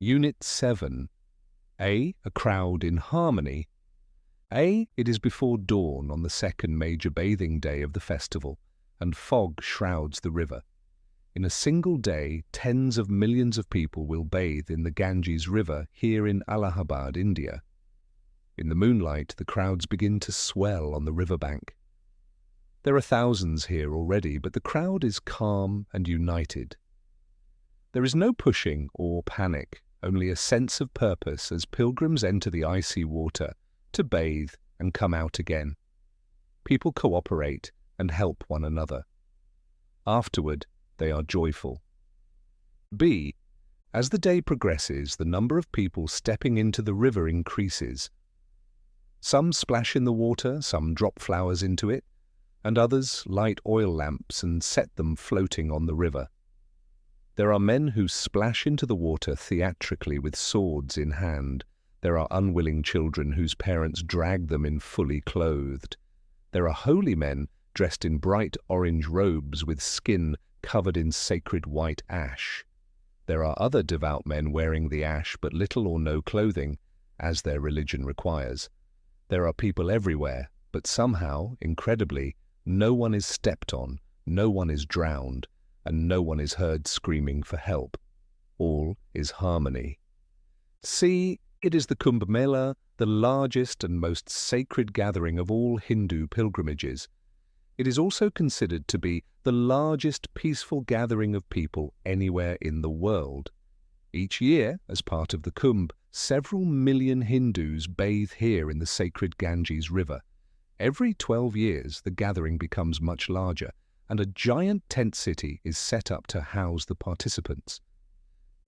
Unit 7. A crowd in harmony. It is before dawn on the second major bathing day of the festival, and fog shrouds the river. In a single day, tens of millions of people will bathe in the Ganges River here in Allahabad, India. In the moonlight, the crowds begin to swell on the riverbank. There are thousands here already, but the crowd is calm and united. There is no pushing or panic, only a sense of purpose as pilgrims enter the icy water to bathe and come out again. People cooperate and help one another. Afterward, they are joyful. B. As the day progresses, the number of people stepping into the river increases. Some splash in the water, some drop flowers into it, and others light oil lamps and set them floating on the river. There are men who splash into the water theatrically with swords in hand. There are unwilling children whose parents drag them in fully clothed. There are holy men dressed in bright orange robes with skin covered in sacred white ash. There are other devout men wearing the ash but little or no clothing, as their religion requires. There are people everywhere, but somehow, incredibly, no one is stepped on, no one is drowned, and no one is heard screaming for help. All is harmony. C. It is the Kumbh Mela, the largest and most sacred gathering of all Hindu pilgrimages. It is also considered to be the largest peaceful gathering of people anywhere in the world. Each year, as part of the Kumbh, several million Hindus bathe here in the sacred Ganges River. Every 12 years, the gathering becomes much larger, and a giant tent city is set up to house the participants.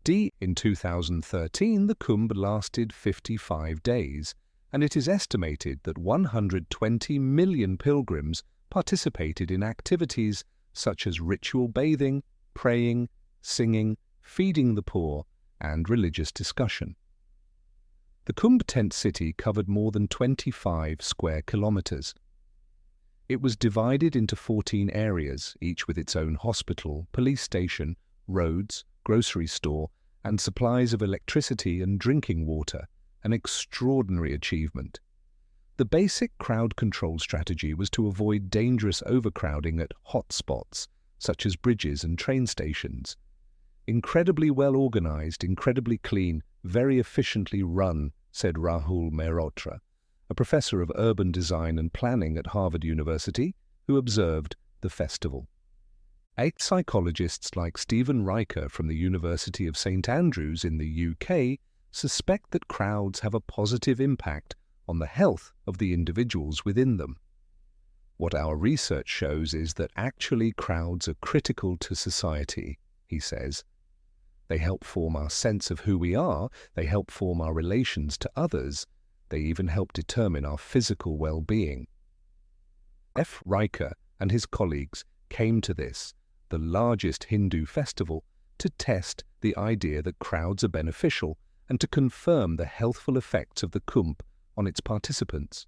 D. In 2013, the Kumbh lasted 55 days, and it is estimated that 120 million pilgrims participated in activities such as ritual bathing, praying, singing, feeding the poor, and religious discussion. The Kumbh tent city covered more than 25 square kilometers. It was divided into 14 areas, each with its own hospital, police station, roads, grocery store, and supplies of electricity and drinking water, an extraordinary achievement. The basic crowd control strategy was to avoid dangerous overcrowding at hot spots, such as bridges and train stations. Incredibly well organized, incredibly clean, very efficiently run, said Rahul Mehrotra, a professor of urban design and planning at Harvard University, who observed the festival. 8 psychologists like Stephen Riker from the University of St Andrews in the UK suspect that crowds have a positive impact on the health of the individuals within them. What our research shows is that actually crowds are critical to society, he says. They help form our sense of who we are, they help form our relations to others, they even help determine our physical well-being. F. Riker and his colleagues came to this, the largest Hindu festival, to test the idea that crowds are beneficial and to confirm the healthful effects of the Kumbh on its participants.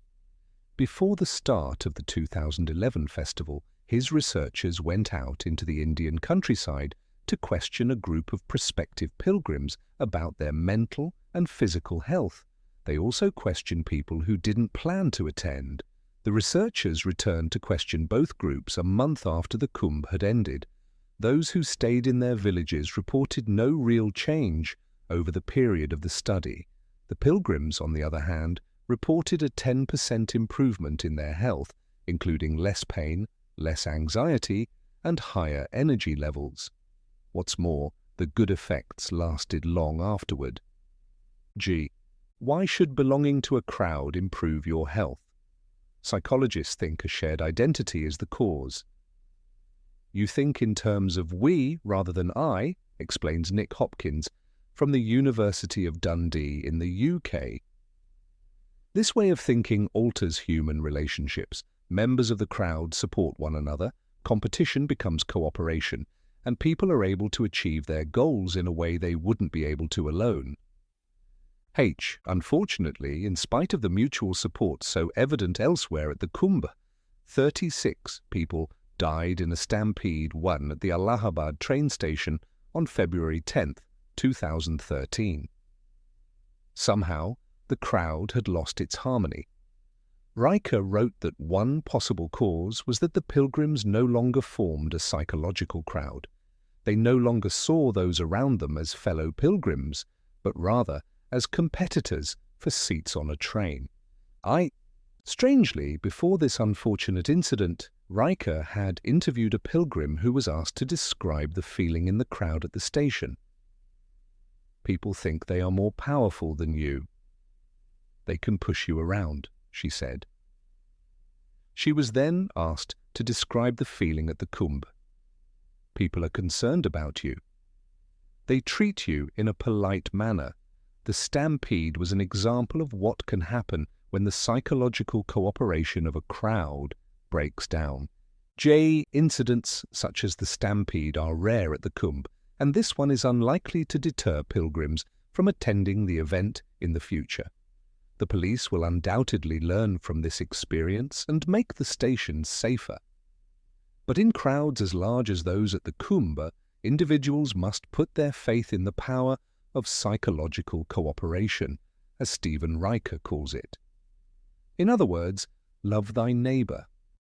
Before the start of the 2011 festival, his researchers went out into the Indian countryside to question a group of prospective pilgrims about their mental and physical health. They also questioned people who didn't plan to attend. The researchers returned to question both groups a month after the Kumbh had ended. Those who stayed in their villages reported no real change over the period of the study. The pilgrims, on the other hand, reported a 10% improvement in their health, including less pain, less anxiety, and higher energy levels. What's more, the good effects lasted long afterward. G. Why should belonging to a crowd improve your health? Psychologists think a shared identity is the cause. You think in terms of we rather than I, explains Nick Hopkins from the University of Dundee in the UK. This way of thinking alters human relationships. Members of the crowd support one another, competition becomes cooperation, and people are able to achieve their goals in a way they wouldn't be able to alone. H. Unfortunately, in spite of the mutual support so evident elsewhere at the Kumbh, 36 people died in a stampede at the Allahabad train station on February 10, 2013. Somehow, the crowd had lost its harmony. Riker wrote that one possible cause was that the pilgrims no longer formed a psychological crowd. They no longer saw those around them as fellow pilgrims, but rather as competitors for seats on a train. Strangely, before this unfortunate incident, Riker had interviewed a pilgrim who was asked to describe the feeling in the crowd at the station. People think they are more powerful than you. They can push you around, she said. She was then asked to describe the feeling at the Kumb. People are concerned about you. They treat you in a polite manner. The stampede was an example of what can happen when the psychological cooperation of a crowd breaks down. Incidents such as the stampede are rare at the Kumb, and this one is unlikely to deter pilgrims from attending the event in the future. The police will undoubtedly learn from this experience and make the station safer. But in crowds as large as those at the Kumb, individuals must put their faith in the power of psychological cooperation, as Stephen Riker calls it. In other words, love thy neighbour.